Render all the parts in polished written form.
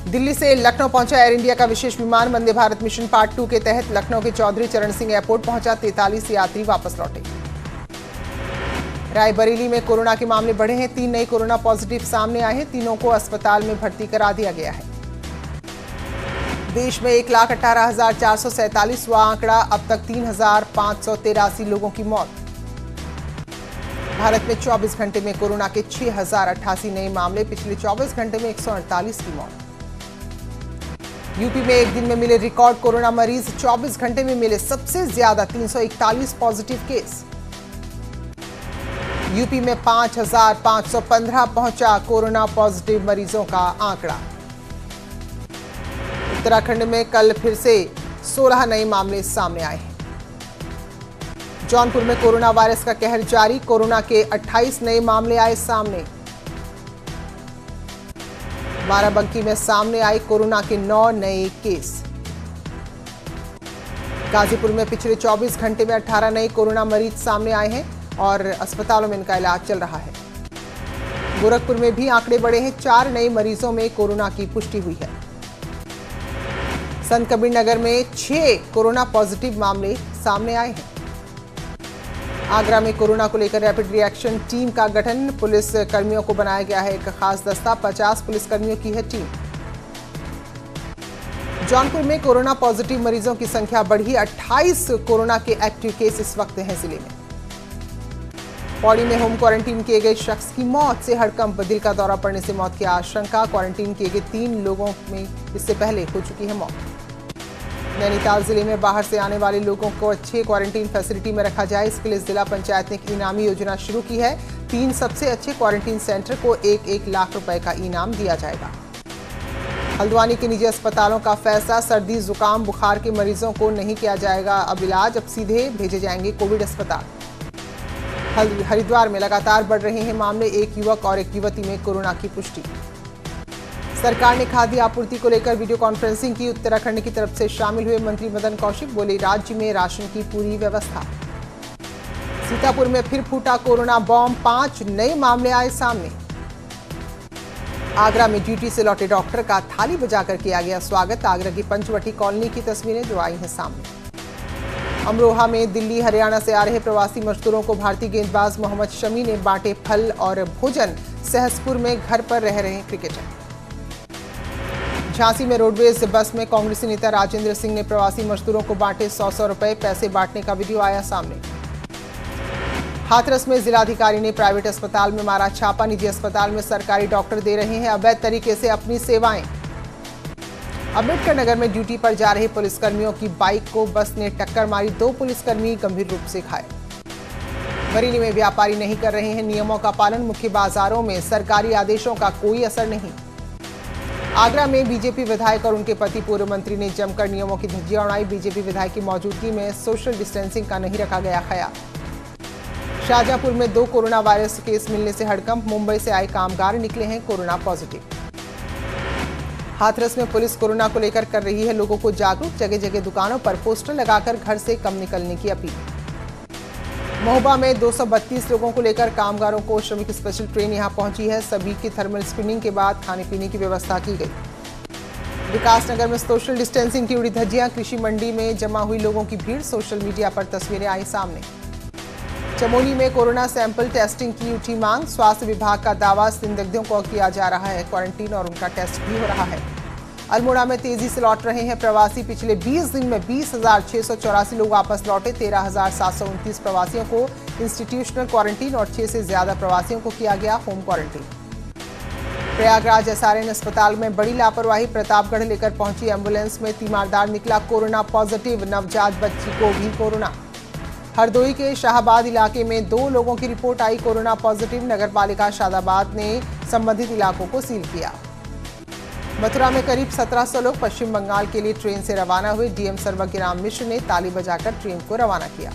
दिल्ली से लखनऊ पहुंचा air India का विशेष विमान। वंदे भारत मिशन पार्ट 2 के तहत लखनऊ के चौधरी चरण सिंह एयरपोर्ट पहुंचा। 43 यात्री वापस लौटे। रायबरेली में कोरोना के मामले बढ़े हैं। 3 नए कोरोना पॉजिटिव सामने आए हैं। तीनों को अस्पताल में भर्ती करा दिया गया है। देश में 1,18,447 आंकड़ा, अब तक 3,583 लोगों की मौत। भारत में 24 घंटे में कोरोना के 6,088 नए मामले, पिछले 24 घंटे में 148 की मौत। यूपी में एक दिन में मिले रिकॉर्ड कोरोना मरीज, 24 घंटे में मिले सबसे ज्यादा 341 पॉजिटिव केस। यूपी में 5,515 पहुंचा कोरोना पॉजिटिव मरीजों का आंकड़ा। उत्तराखंड में कल फिर से 16 नए मामले सामने आए हैं। जौनपुर में कोरोना वायरस का कहर जारी, कोरोना के 28 नए मामले आए सामने। बाराबंकी में सामने आए कोरोना के 9 नए केस। गाजीपुर में पिछले 24 घंटे में 18 नए कोरोना मरीज सामने आए हैं और अस्पतालों में इनका इलाज चल रहा है। गोरखपुर में भी आंकड़े बढ़े हैं। 4 नए मरीजों में कोरोना की पुष्टि हुई है। संत कबीर नगर में 6 कोरोना पॉजिटिव मामले सामने आए हैं। आगरा में कोरोना को लेकर रैपिड रिएक्शन टीम का गठन, पुलिस कर्मियों को बनाया गया है एक खास दस्ता। 50 पुलिसकर्मियों की है टीम। जौनपुर में कोरोना पॉजिटिव मरीजों की संख्या बढ़ी। 28 कोरोना के एक्टिव केस इस वक्त हैं जिले में। पौड़ी में होम क्वारंटीन किए गए शख्स की मौत से हड़कंप, दिल का दौरा पड़ने से मौत की आशंका। क्वारंटीन किए गए 3 लोगों में इससे पहले हो चुकी है मौत। नैनीताल जिले में बाहर से आने वाले लोगों को अच्छे क्वारंटीन फैसिलिटी में रखा जाए, इसके लिए जिला पंचायत ने एक इनामी योजना शुरू की है। 3 सबसे अच्छे क्वारंटीन सेंटर को 1-1 लाख रुपए का इनाम दिया जाएगा। हल्द्वानी के निजी अस्पतालों का फैसला, सर्दी जुकाम बुखार के मरीजों को नहीं किया जाएगा अब इलाज, अब सीधे भेजे जाएंगे कोविड अस्पताल। हरिद्वार में लगातार बढ़ रहे हैं मामले, एक युवक और एक युवती में कोरोना की पुष्टि। सरकार ने खाद्य आपूर्ति को लेकर वीडियो कॉन्फ्रेंसिंग की। उत्तराखंड की तरफ से शामिल हुए मंत्री मदन कौशिक, बोले राज्य में राशन की पूरी व्यवस्था। सीतापुर में फिर फूटा कोरोना बॉम्ब, 5 नए मामले आए सामने। आगरा में ड्यूटी से लौटे डॉक्टर का थाली बजाकर किया गया स्वागत। आगरा की पंचवटी कॉलोनी की तस्वीरें जो आई हैं सामने। अमरोहा में दिल्ली हरियाणा से आ रहे प्रवासी मजदूरों को भारतीय गेंदबाज मोहम्मद शमी ने बांटे फल और भोजन। सहसपुर में घर पर रह रहे क्रिकेटर। झांसी में रोडवेज बस में कांग्रेसी नेता राजेंद्र सिंह ने प्रवासी मजदूरों को बांटे 100-100 रुपए। पैसे बांटने का वीडियो आया सामने। हाथरस में जिलाधिकारी ने प्राइवेट अस्पताल में मारा छापा। निजी अस्पताल में सरकारी डॉक्टर दे रहे हैं अवैध तरीके से अपनी सेवाएं। अम्बेडकर नगर में ड्यूटी पर जा रहे पुलिसकर्मियों की बाइक को बस ने टक्कर मारी। 2 पुलिसकर्मी गंभीर रूप से घायल। बरेली में व्यापारी नहीं कर रहे हैं नियमों का पालन। मुख्य बाजारों में सरकारी आदेशों का कोई असर नहीं। आगरा में बीजेपी विधायक और उनके पति पूर्व मंत्री ने जमकर नियमों की धज्जियां उड़ाई। बीजेपी विधायक की मौजूदगी में सोशल डिस्टेंसिंग का नहीं रखा गया ख्याल। शाहजहांपुर में 2 कोरोना वायरस केस मिलने से हड़कंप। मुंबई से आए कामगार निकले हैं कोरोना पॉजिटिव। हाथरस में पुलिस कोरोना को लेकर कर रही है लोगों को जागरूक। जगह जगह दुकानों पर पोस्टर लगाकर घर से कम निकलने की अपील। महोबा में 232 लोगों को लेकर कामगारों को श्रमिक स्पेशल ट्रेन यहां पहुंची है। सभी की थर्मल स्क्रीनिंग के बाद खाने पीने की व्यवस्था की गई। विकासनगर में सोशल डिस्टेंसिंग की उड़ी धज्जियां। कृषि मंडी में जमा हुई लोगों की भीड़। सोशल मीडिया पर तस्वीरें आई सामने। चमोली में कोरोना सैंपल टेस्टिंग की उठी मांग। स्वास्थ्य विभाग का दावा, संदिग्धों को किया जा रहा है क्वारंटीन और उनका टेस्ट भी हो रहा है। अल्मोड़ा में तेजी से लौट रहे हैं प्रवासी। पिछले 20 दिन में 20,684 लोग वापस लौटे। 13,729 प्रवासियों को इंस्टीट्यूशनल क्वारंटीन और 6 से ज्यादा प्रवासियों को किया गया होम क्वारंटीन। प्रयागराज एसआरएन अस्पताल में बड़ी लापरवाही। प्रतापगढ़ लेकर पहुंची एम्बुलेंस में तीमारदार निकला कोरोना पॉजिटिव। नवजात बच्ची को भी कोरोना। हरदोई के शाहबाद इलाके में 2 लोगों की रिपोर्ट आई कोरोना पॉजिटिव। नगरपालिका शादाबाद ने संबंधित इलाकों को सील किया। मथुरा में करीब 1700 लोग पश्चिम बंगाल के लिए ट्रेन से रवाना हुए। डीएम सर्वज्ञराम मिश्र ने ताली बजाकर ट्रेन को रवाना किया।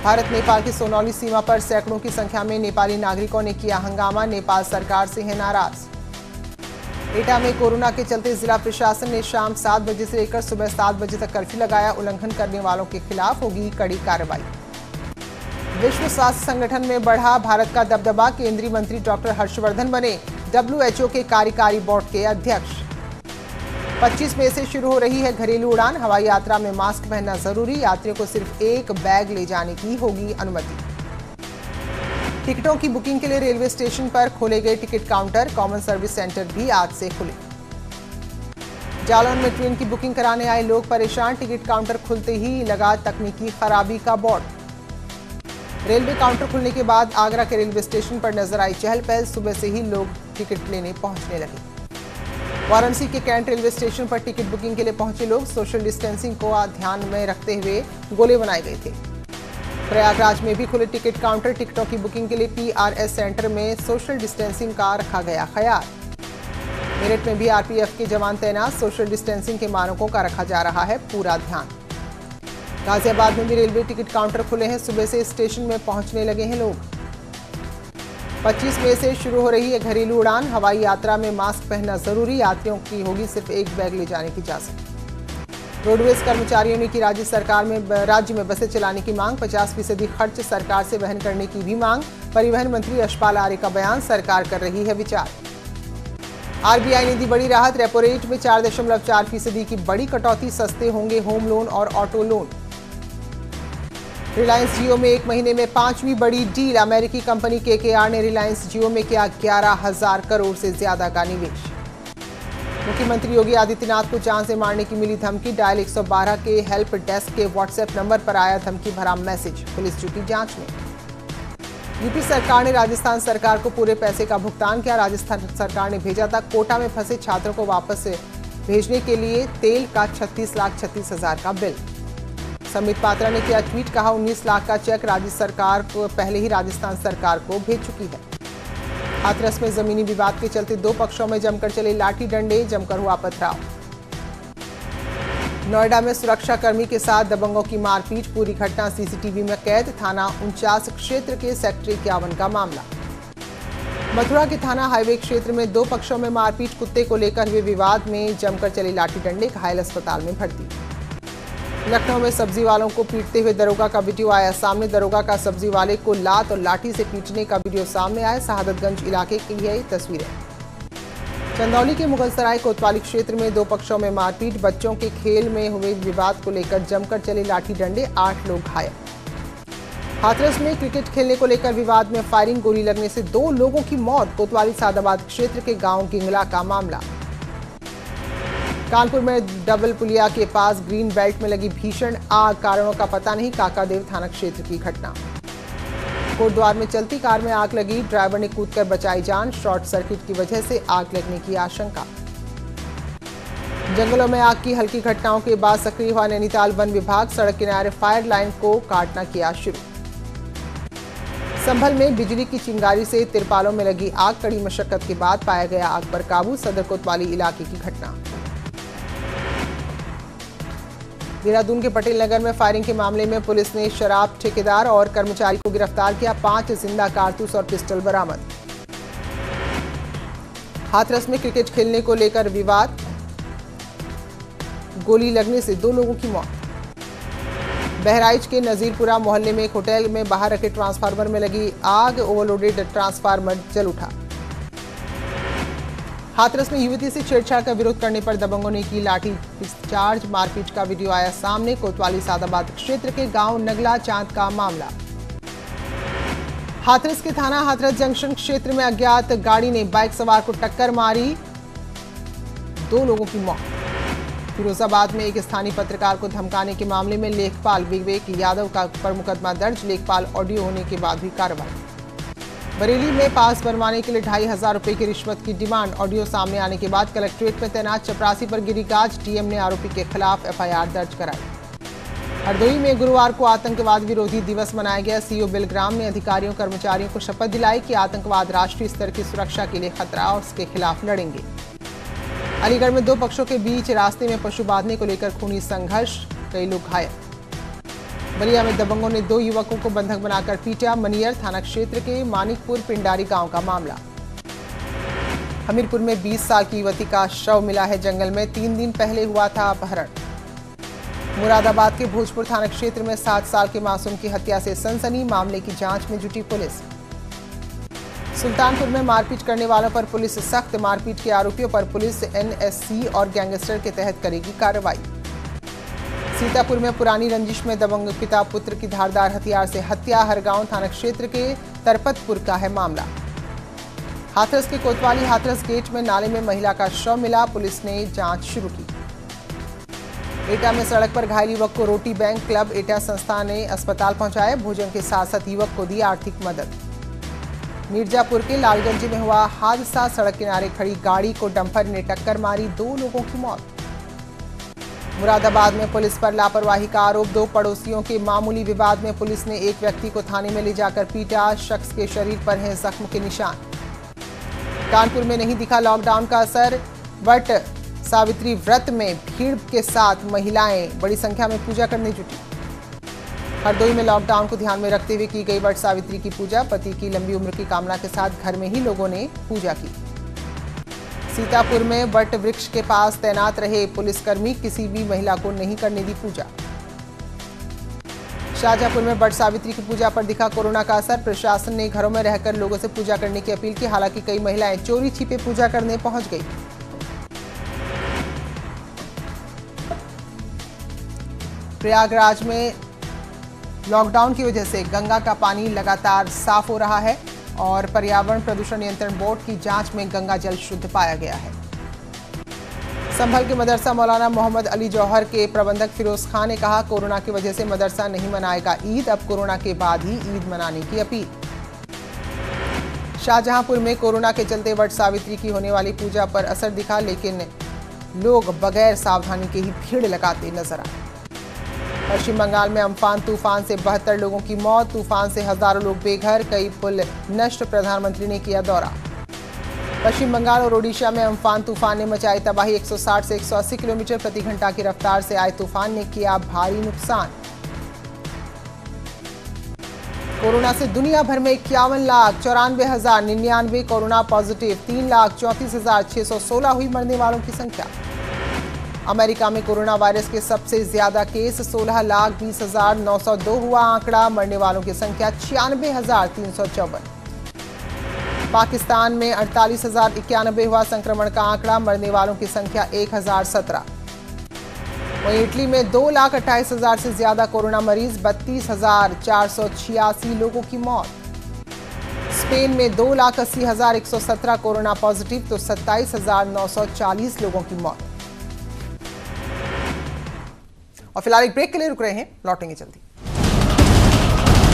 भारत नेपाल की सोनौली सीमा पर सैकड़ों की संख्या में नेपाली नागरिकों ने किया हंगामा। नेपाल सरकार से है नाराज। एटा में कोरोना के चलते जिला प्रशासन ने शाम 7 बजे से लेकर सुबह 7 बजे तक कर्फ्यू लगाया। उल्लंघन करने वालों के खिलाफ होगी कड़ी कार्रवाई। विश्व स्वास्थ्य संगठन में बढ़ा भारत का दबदबा, केंद्रीय मंत्री डॉक्टर हर्षवर्धन बने WHO के कार्यकारी बोर्ड के अध्यक्ष। 25 मई से शुरू हो रही है घरेलू उड़ान, हवाई यात्रा में मास्क पहनना जरूरी, यात्रियों को सिर्फ एक बैग ले जाने की होगी अनुमति। टिकटों की बुकिंग के लिए रेलवे स्टेशन पर खोले गए ticket counter, common service centre भी आज से खुले। जालौन में ट्रेन की बुकिंग कराने आए लोग परेशान, टिकट काउंटर खुलते ही लगा तकनीकी खराबी का बोर्ड। रेलवे काउंटर खुलने के बाद आगरा के रेलवे स्टेशन पर नजर आई चहल पहल, सुबह से ही लोग टिकट लेने पहुंचने लगे। वाराणसी के कैंट रेलवे स्टेशन पर टिकट बुकिंग के लिए पहुंचे लोग, सोशल डिस्टेंसिंग को ध्यान में रखते हुए गोले बनाए गए थे। प्रयागराज में भी खुले टिकट काउंटर, टिकटों की बुकिंग के लिए PRS सेंटर में सोशल डिस्टेंसिंग का रखा गया ख्याल। मेरठ में भी RPF के जवान तैनात, सोशल डिस्टेंसिंग के मानकों का रखा जा रहा है पूरा ध्यान। गाजियाबाद में भी रेलवे टिकट काउंटर खुले हैं, सुबह से स्टेशन में पहुंचने लगे हैं लोग। 25 मई से शुरू हो रही है घरेलू उड़ान, हवाई यात्रा में मास्क पहनना जरूरी, यात्रियों की होगी सिर्फ एक बैग ले जाने की इजाजत। रोडवेज कर्मचारियों ने की राज्य में बसें चलाने की मांग, 50% खर्च सरकार से वहन करने की भी मांग। परिवहन मंत्री यशपाल आर्य का बयान, सरकार कर रही है विचार। RBI ने दी बड़ी राहत, रेपो रेट में 4.4% की बड़ी कटौती, सस्ते होंगे होम लोन और ऑटो लोन। रिलायंस जियो में एक महीने में 5वीं बड़ी डील, अमेरिकी कंपनी KKR ने रिलायंस जियो में किया 11,000 करोड़ से ज्यादा का निवेश। मुख्यमंत्री योगी आदित्यनाथ को जान से मारने की मिली धमकी, डायल 112 के हेल्प डेस्क के WhatsApp नंबर पर आया धमकी भरा मैसेज, पुलिस जुटी जांच में। यूपी सरकार ने राजस्थान सरकार को पूरे पैसे का भुगतान किया, राजस्थान सरकार ने भेजा था कोटा में फंसे छात्रों को वापस भेजने के लिए तेल का 36,36,000 का बिल। समित पात्रा ने किया ट्वीट, कहा 19 लाख का चेक राज्य सरकार को पहले ही राजस्थान सरकार को भेज चुकी है। हाथरस में जमीनी विवाद के चलते दो पक्षों में जमकर चले लाठी डंडे, जमकर हुआ पथराव। नोएडा में सुरक्षाकर्मी के साथ दबंगों की मारपीट, पूरी घटना CCTV में कैद, थाना 49 क्षेत्र के सेक्टर 51 का मामला। मथुरा के थाना हाईवे क्षेत्र में दो पक्षों में मारपीट, कुत्ते को लेकर हुए विवाद में जमकर चले लाठी डंडे, घायल अस्पताल में भर्ती। लखनऊ में सब्जी वालों को पीटते हुए दरोगा का वीडियो आया सामने, दरोगा का सब्जी वाले को लात और लाठी से पीटने का वीडियो सामने आया। शहादतगंज इलाके की है तस्वीरें। चंदौली के मुगलसराय कोतवाली क्षेत्र में दो पक्षों में मारपीट, बच्चों के खेल में हुए विवाद को लेकर जमकर चले लाठी डंडे, 8 लोग घायल। हाथरस में क्रिकेट खेलने को लेकर विवाद में फायरिंग, गोली लगने से 2 लोगों की मौत, कोतवाली सादाबाद क्षेत्र के गांव गिंगला का मामला। कानपुर में डबल पुलिया के पास ग्रीन बेल्ट में लगी भीषण आग, कारणों का पता नहीं, काकादेव थाना क्षेत्र की घटना। कोटद्वार में चलती कार में आग लगी, ड्राइवर ने कूदकर बचाई जान, शॉर्ट सर्किट की वजह से आग लगने की आशंका। जंगलों में आग की हल्की घटनाओं के बाद सक्रिय हुआ नैनीताल वन विभाग, सड़क किनारे फायर लाइन को काटना किया शुरू। संभल में बिजली की चिंगारी से तिरपालों में लगी आग, कड़ी मशक्कत के बाद पाया गया आग पर काबू, सदर कोतवाली इलाके की घटना। देहरादून के पटेल नगर में फायरिंग के मामले में पुलिस ने शराब ठेकेदार और कर्मचारी को गिरफ्तार किया, 5 जिंदा कारतूस और पिस्टल बरामद। हाथरस में क्रिकेट खेलने को लेकर विवाद, गोली लगने से 2 लोगों की मौत। बहराइच के नजीरपुरा मोहल्ले में एक होटल में बाहर रखे ट्रांसफार्मर में लगी आग, ओवरलोडेड ट्रांसफार्मर जल उठा। हाथरस में युवती से छेड़छाड़ का विरोध करने पर दबंगों ने की लाठी चार्ज, मारपीट का वीडियो आया सामने, कोतवाली सादाबाद क्षेत्र के गांव नगला चांद का मामला। हाथरस के थाना हाथरस जंक्शन क्षेत्र में अज्ञात गाड़ी ने बाइक सवार को टक्कर मारी, 2 लोगों की मौत। फिरोजाबाद में एक स्थानीय पत्रकार को धमकाने के मामले में लेखपाल विवेक यादव का पर मुकदमा दर्ज, लेखपाल ऑडियो होने के बाद हुई कार्रवाई। बरेली में पास बनवाने के लिए 2,500 रुपए की रिश्वत की डिमांड, ऑडियो सामने आने के बाद कलेक्ट्रेट में तैनात चपरासी पर गिरी गाज, डीएम ने आरोपी के खिलाफ FIR दर्ज कराई। हरदोई में गुरुवार को आतंकवाद विरोधी दिवस मनाया गया, सीओ बिलग्राम ने अधिकारियों कर्मचारियों को शपथ दिलाई कि आतंकवाद राष्ट्रीय स्तर की सुरक्षा के लिए खतरा और उसके खिलाफ लड़ेंगे। अलीगढ़ में 2 पक्षों के बीच रास्ते में पशु बांधने को लेकर खूनी संघर्ष, कई लोग घायल। बलिया में दबंगों ने 2 युवकों को बंधक बनाकर पीटा, मनियर थाना क्षेत्र के मानिकपुर पिंडारी गांव का मामला। हमीरपुर में 20 साल की युवती का शव मिला है जंगल में, 3 दिन पहले हुआ था अपहरण। मुरादाबाद के भोजपुर थाना क्षेत्र में 7 साल के मासूम की हत्या से सनसनी, मामले की जांच में जुटी पुलिस। सुल्तानपुर में मारपीट करने वालों पर पुलिस सख्त, मारपीट के आरोपियों पर पुलिस एनएससी और गैंगस्टर के तहत करेगी कार्रवाई। सीतापुर में पुरानी रंजिश में दबंग पिता पुत्र की धारदार हथियार से हत्या, हरगांव थाना क्षेत्र के तरपतपुर का है मामला। हाथरस के कोतवाली हाथरस गेट में नाले में महिला का शव मिला, पुलिस ने जांच शुरू की। एटा में सड़क पर घायल युवक को रोटी बैंक क्लब एटा संस्था ने अस्पताल पहुंचाया, भोजन के साथ साथ युवक को दी आर्थिक मदद। मिर्जापुर के लालगंज में हुआ हादसा, सड़क किनारे खड़ी गाड़ी को डंपर ने टक्कर मारी, 2 लोगों की मौत। मुरादाबाद में पुलिस पर लापरवाही का आरोप, 2 पड़ोसियों के मामूली विवाद में पुलिस ने एक व्यक्ति को थाने में ले जाकर पीटा, शख्स के शरीर पर हैं जख्म के निशान। कानपुर में नहीं दिखा लॉकडाउन का असर, वट सावित्री व्रत में भीड़ के साथ महिलाएं बड़ी संख्या में पूजा करने जुटी। हरदोई में लॉकडाउन को ध्यान में रखते हुए की गई वट सावित्री की पूजा, पति की लंबी उम्र की कामना के साथ घर में ही लोगों ने पूजा की। सीतापुर में वट वृक्ष के पास तैनात रहे पुलिसकर्मी, किसी भी महिला को नहीं करने दी पूजा। शाहजहांपुर में वट सावित्री की पूजा पर दिखा कोरोना का असर, प्रशासन ने घरों में रहकर लोगों से पूजा करने की अपील की, हालांकि कई महिलाएं चोरी छिपे पूजा करने पहुंच गई। प्रयागराज में लॉकडाउन की वजह से गंगा का पानी लगातार साफ हो रहा है और पर्यावरण प्रदूषण नियंत्रण बोर्ड की जांच में गंगा जल शुद्ध पाया गया है। संभल के मदरसा मौलाना मोहम्मद अली जौहर के प्रबंधक फिरोज खान ने कहा, कोरोना की वजह से मदरसा नहीं मनाएगा ईद, अब कोरोना के बाद ही ईद मनाने की अपील। शाहजहांपुर में कोरोना के चलते वट सावित्री की होने वाली पूजा पर असर दिखा, लेकिन लोग बगैर सावधानी के ही भीड़ लगाते नजर आए। पश्चिम बंगाल में अम्फान तूफान से 72 लोगों की मौत, तूफान से हजारों लोग बेघर, कई पुल नष्ट, प्रधानमंत्री ने किया दौरा। पश्चिम बंगाल और ओडिशा में अम्फान तूफान ने मचाई तबाही, 160 से 180 किलोमीटर प्रति घंटा की रफ्तार से आए तूफान ने किया भारी नुकसान। कोरोना से दुनिया भर में 51,94,099 कोरोना पॉजिटिव, 3,34,616 हुई मरने वालों की संख्या। अमेरिका में कोरोना वायरस के सबसे ज्यादा केस, 16,20,902 हुआ आंकड़ा, मरने वालों की संख्या 96,354। पाकिस्तान में 48,091 हुआ संक्रमण का आंकड़ा, मरने वालों की संख्या 1,017। वहीं इटली में 2,28,000 से ज्यादा कोरोना मरीज, 32,486 लोगों की मौत। स्पेन में 2,80,117 कोरोना पॉजिटिव तो 27,940 लोगों की मौत। और फिलहाल एक ब्रेक के लिए रुक रहे हैं, लौटेंगे जल्दी।